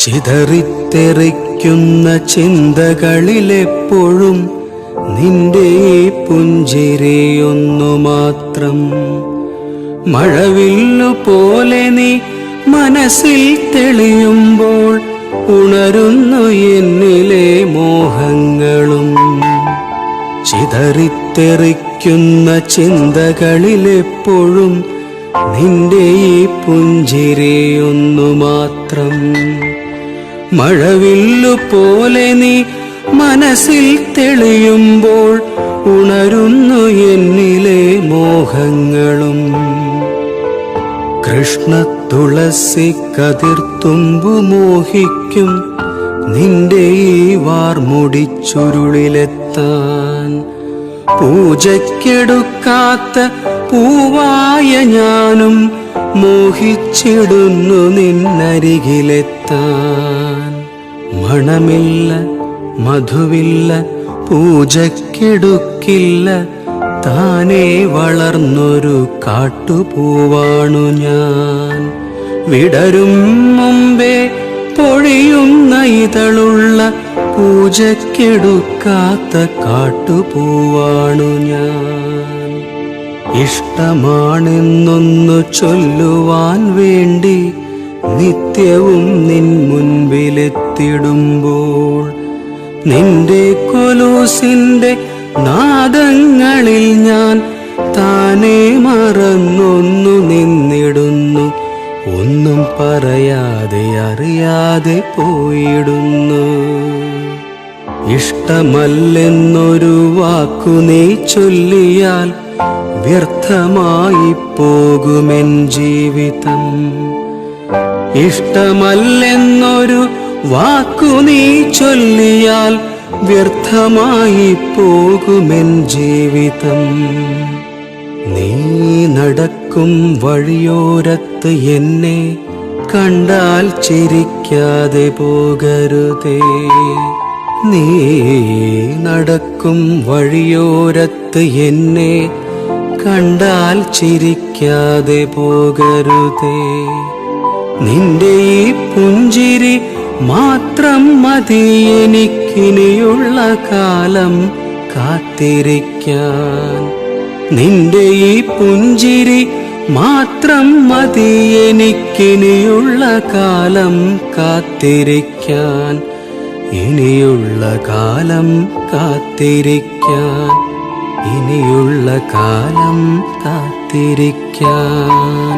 ചിതറിത്തെറിക്കുന്ന ചിന്തകളിലെപ്പോഴും നിന്റെ പുഞ്ചിരിയൊന്നു മാത്രം. മഴവില്ലു പോലെ നീ മനസ്സിൽ തെളിയുമ്പോൾ ഉണരുന്നു എന്നിലെ മോഹങ്ങളും. ചിതറിത്തെറിക്കുന്ന ചിന്തകളിലെപ്പോഴും നിന്റെ പുഞ്ചിരിയൊന്നു മാത്രം. മഴവില്ലു പോലെ നീ മനസ്സിൽ തെളിയുമ്പോൾ ഉണരുന്നു എന്നിലെ മോഹങ്ങളും. കൃഷ്ണ തുളസി കതിർത്തുമ്പു മോഹിക്കും നിന്റെ ഈ വാർമുടിച്ചുരുളിലെത്താൻ. പൂജയ്ക്കെടുക്കാത്ത പൂവായ ഞാനും മോഹിച്ചിടുന്നു നിന്നരികിലെത്താൻ. മണമില്ല മധുവില്ല പൂജയ്ക്കെടുക്കില്ല, താനേ വളർന്നൊരു കാട്ടുപൂവാണു ഞാൻ. വിടരും മുമ്പേ പൊഴിയുന്ന ഇതളുള്ള പൂജയ്ക്കെടുക്കാത്ത കാട്ടുപൂവാണു ഞാൻ. ഇഷ്ടമാണെന്നൊന്നു ചൊല്ലുവാൻ വേണ്ടി നിത്യവും നിൻ മുൻപിലെത്തിടുമ്പോൾ നിന്റെ കൊലൂസിന്റെ നാദങ്ങളിൽ ഞാൻ താനേ മറന്നൊന്നു നിന്നിടുന്നു. ഒന്നും പറയാതെ അറിയാതെ പോയിടുന്നു. ഇഷ്ടമല്ലെന്നൊരു വാക്കു നീ ചൊല്ലിയാൽ വ്യർത്ഥമായി പോകുമെൻ ജീവിതം. ഇഷ്ടമല്ലെന്നൊരു വാക്കു നീ ചൊല്ലിയാൽ വ്യർത്ഥമായി പോകുമെൻ ജീവിതം. നീ നടക്കും വഴിയോരത്ത് എന്നെ കണ്ടാൽ ചിരിക്കാതെ പോകരുതേ. നീ നടക്കും വഴിയോരത്ത് എന്നെ കണ്ടാൽ ചിരിക്കാതെ പോകരുതേ. നിന്റെ ഈ പുഞ്ചിരി മാത്രം മതി എനിക്കിനിയുള്ള കാലം കാത്തിരിക്കാൻ. നിന്റെ ഈ പുഞ്ചിരി മാത്രം മതി എനിക്കിനിയുള്ള കാലം കാത്തിരിക്കാൻ. ഇനിയുള്ള കാലം കാത്തിരിക്കാൻ. ഇനിയുള്ള കാലം കാത്തിരിക്കാൻ.